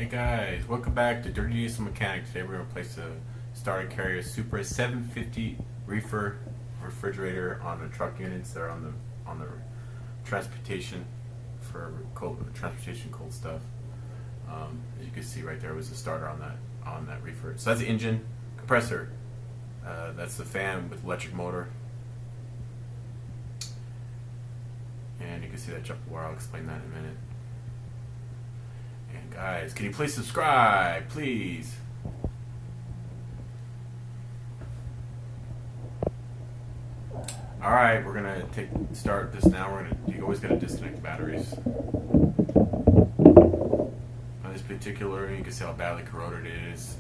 Hey guys, welcome back to Dirty Diesel Mechanic. Today we're going to replace the starter Carrier Supra 750 reefer refrigerator on the truck units that are on the transportation for transportation cold stuff. As you can see right there was the starter on that reefer. So that's the engine, compressor. That's the fan with electric motor. And you can see that jump wire. I'll explain that in a minute. And guys, can you please subscribe, please? All right, we're gonna start this now. You always gotta disconnect the batteries. On this particular, you can see how badly corroded it is.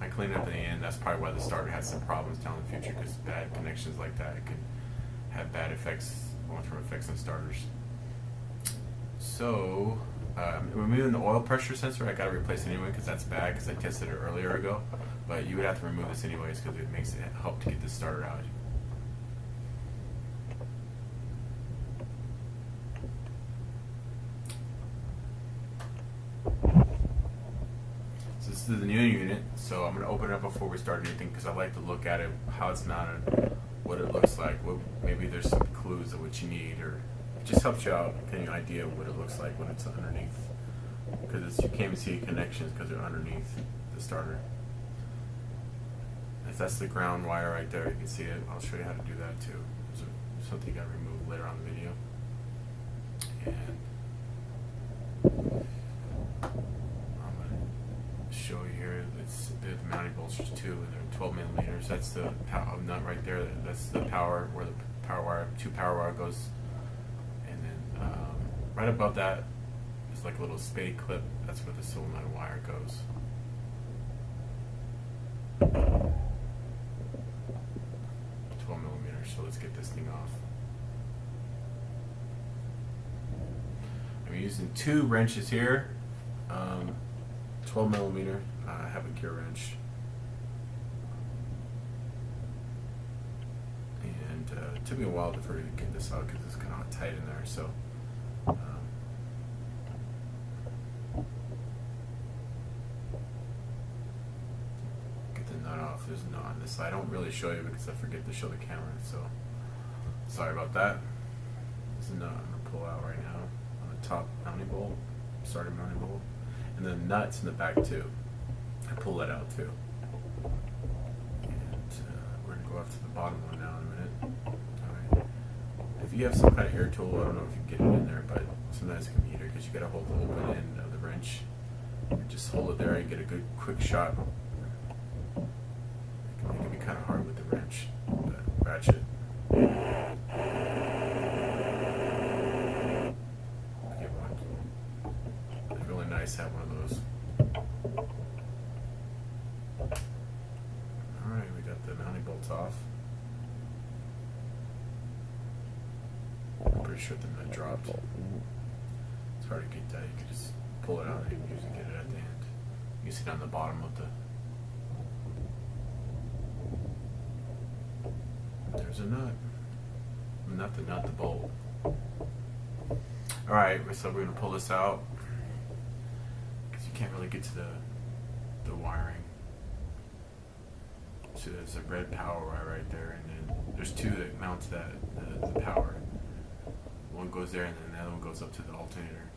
I cleaned it up in the end. That's probably why the starter has some problems down in the future, because bad connections like that it can have bad effects, long-term effects on starters. So, removing the oil pressure sensor, I gotta replace it anyway because that's bad, because I tested it earlier ago. But you would have to remove this anyways because it makes it help to get this starter out. So this is the new unit. So I'm gonna open it up before we start anything because I like to look at it, how it's mounted, what it looks like. Maybe there's some clues of what you need, or it just helps you out getting an idea of what it looks like when it's underneath. Because you can't even see the connections because they're underneath the starter. If that's the ground wire right there, you can see it. I'll show you how to do that too. There's something you got to remove later on in the video. And I'm going to show you here. The mounting bolsters too, and they're 12 millimeters. That's the nut right there. That's the power, where the power wire, power wire goes. And then right above that is like a little spade clip. That's where the solenoid wire goes. 12 millimeters. So let's get this thing off. I'm using two wrenches here. 12 millimeter. I have a GearWrench. And it took me a while to get this out because it's kind of tight in there. So get the nut off. There's a nut on this side. I don't really show you because I forget to show the camera. So sorry about that. There's a nut I'm going to pull out right now on the top mounting bolt, starter mounting bolt. And then nuts in the back too. I pull that out too. And we're going to go up to the bottom one now in a minute. Alright. If you have some kind of air tool, I don't know if you can get it in there, but sometimes it can be easier because you got to hold the open end of the wrench. And just hold it there and get a good quick shot. It can be kind of hard with the wrench, but ratchet. It's really nice to have one of those. Alright, we got the mounting bolts off. I'm pretty sure the nut dropped. It's hard to get that. You can just pull it out and usually get it at the end. You can see down the bottom of the... There's a nut. Not the nut, the bolt. Alright, so we're going to pull this out. Because you can't really get to the wiring. So there's a red power wire right there, and then there's two that mount to that, the power. One goes there, and then the other one goes up to the alternator.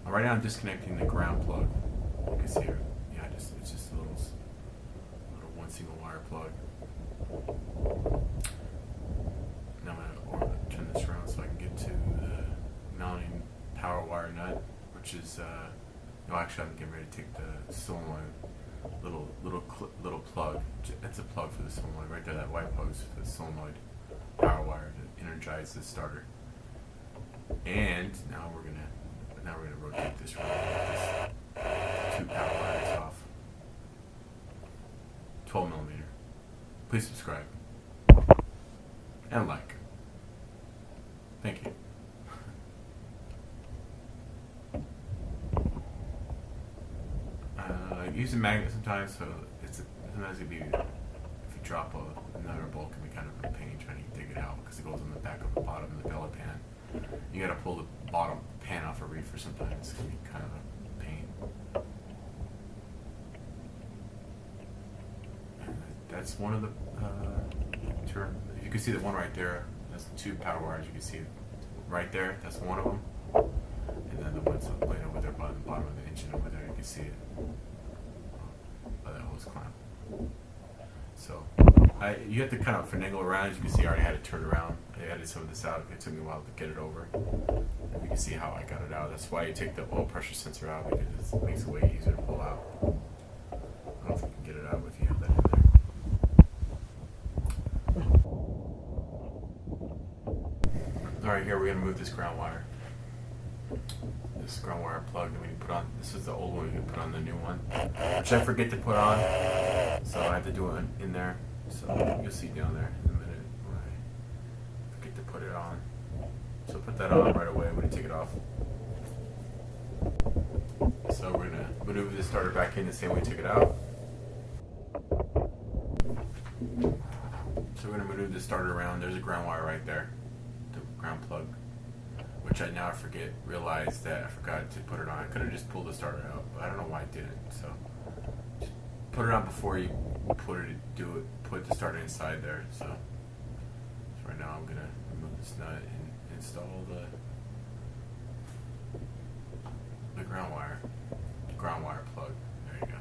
Right now I'm disconnecting the ground plug. You can see here, yeah, it's just a little one single wire plug. Now I'm going to turn this around so I can get to the mounting power wire nut, which is, no, actually I'm getting ready to take the solenoid. Little plug. That's a plug for the solenoid right there. That white plug is for the solenoid power wire to energize the starter. And now we're gonna rotate this around. Get two power wires off. 12 millimeter. Please subscribe and like. Thank you. Use a magnet sometimes, so sometimes it'd be, if you drop a nut or bolt, it can be kind of a pain trying to dig it out because it goes on the back of the bottom of the bellow pan. You gotta pull the bottom pan off a reefer sometimes. It can be kind of a pain. that's one of the turn. If you can see the one right there, that's the two power wires. You can see right there. That's one of them. And then the one's laying over there by the bottom of the engine over there. You can see it by that hose clamp. So you have to kind of finagle around. As you can see, I already had it turned around. I added some of this out. It took me a while to get it over. And you can see how I got it out. That's why you take the oil pressure sensor out, because it makes it way easier to pull out. I don't know if you can get it out if you have that in there. Alright, here we're going to move this ground wire. This ground wire plug that we put on. This is the old one. We can put on the new one, which I forget to put on, so I have to do it in there. So you'll see down there in a minute when I forget to put it on. So put that on right away when you take it off. So we're gonna maneuver this starter back in the same way we took it out. So we're gonna maneuver this starter around. There's a ground wire right there, the ground plug, which I now realized that I forgot to put it on. I could have just pulled the starter out, but I don't know why I didn't. So just put it on before you put the starter inside there. So right now I'm gonna remove this nut and install the ground wire plug. There you go.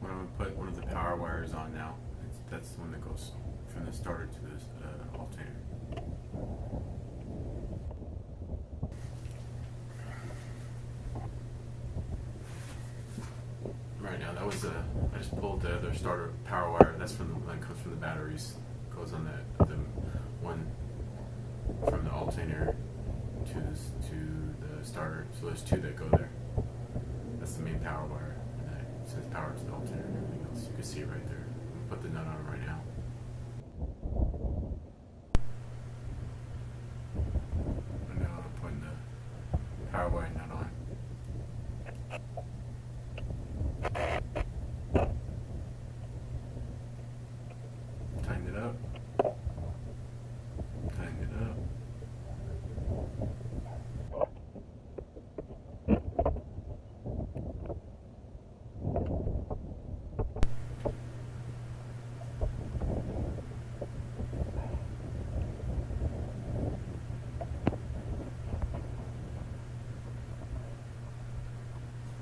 I'm going to put one of the power wires on now. That's the one that goes from the starter to this alternator. Right now, that was I just pulled the other starter power wire. That's from the one that comes from the batteries. Goes on the one from the alternator to the starter. So there's two that go there. That's the main power wire, and that sends power to the alternator and everything else. You can see it right there. I'm gonna put the nut on it right now. And now I'm putting the power wire nut on. Tighten it up. Tighten it up.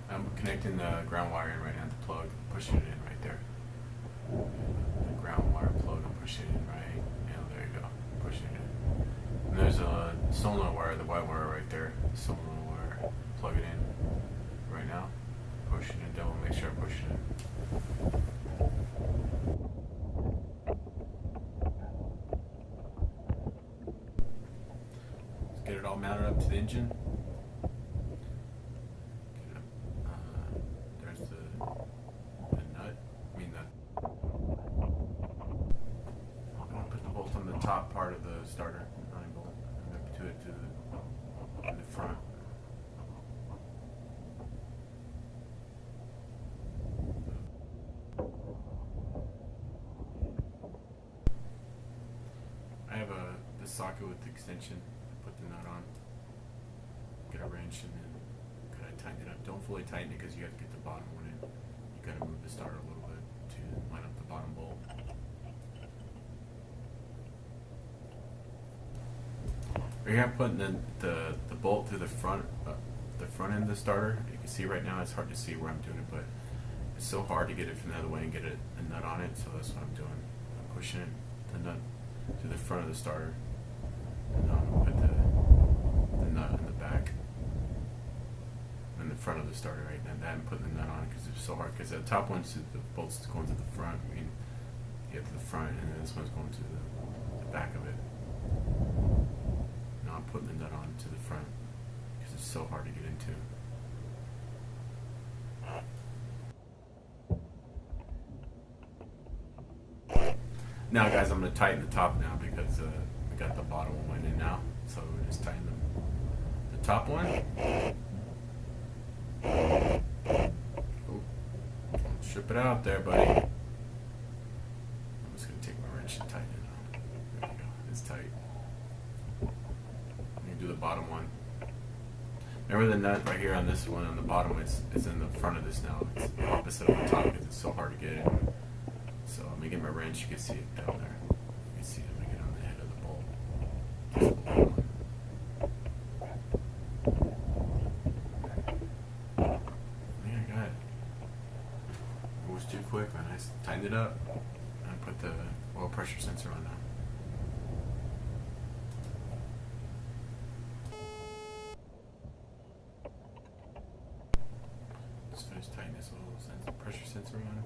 I'm connecting the ground wire in right now, the plug, pushing it in right there. The ground wire plug, I'm pushing it in right, there you go, pushing it in. And there's a solenoid wire, the white wire right there, the solenoid wire, plug it in right now, pushing it down, make sure I push it in. Let's get it all mounted up to the engine. Top part of the starter, running bolt, and up to it to the front. I have this socket with the extension. Put the nut on, get a wrench, and then kind of tighten it up. Don't fully tighten it because you have to get the bottom one in. You got to move the starter a little bit to line up the bottom bolt. We're gonna put the bolt through the front end of the starter. You can see right now it's hard to see where I'm doing it, but it's so hard to get it from the other way and get a nut on it. So that's what I'm doing. I'm pushing the nut to the front of the starter, and now I'm gonna put the nut in the back, in the front of the starter right now. That and putting the nut on it because it's so hard. Because the top one's the bolt's going to the front. I mean, you get to the front, and then this one's going to the back of it. I'm putting the nut on to the front because it's so hard to get into. Now guys, I'm going to tighten the top now because we got the bottom one in now. So we just tighten the top one. Ooh. Strip it out there, buddy. I'm just going to take my wrench and tighten nut right here on this one on the bottom. It's in the front of this now. It's opposite of the top because it's so hard to get it. So let me get my wrench. You can see it down there. You can see it. Let me get on the head of the bolt. This bolt one. Yeah, I got it. It was too quick, man. I just tightened it up and put the oil pressure sensor on now. Just finish tightening this little pressure sensor on.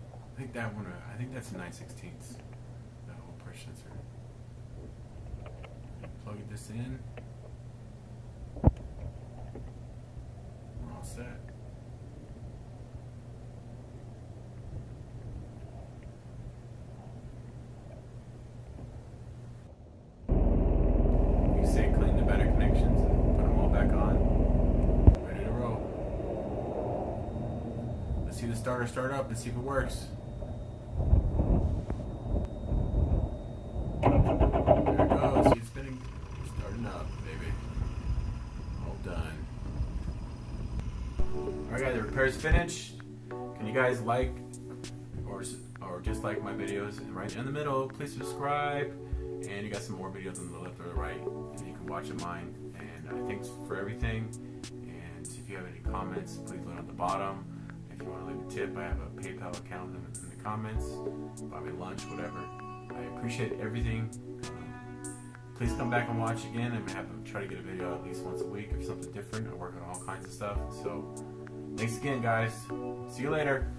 I think that one. I think that's a 9/16. That whole pressure sensor. Plug this in. We're all set. You say clean the better connections and put them all back on. Ready to roll. Let's see the starter start up and see if it works. There it goes. See, it's spinning. It's starting up, baby. All done. Alright guys, the repair's finished. Can you guys like or dislike my videos? Right in the middle, please subscribe. And you got some more videos on the left or the right. And you can watch them mine. And thanks for everything. And if you have any comments, please leave it at the bottom. If you want to leave a tip, I have a PayPal account in the comments. Buy me lunch, whatever. I appreciate everything. Please come back and watch again. I'm gonna try to get a video at least once a week or something different. I work on all kinds of stuff. So thanks again, guys. See you later.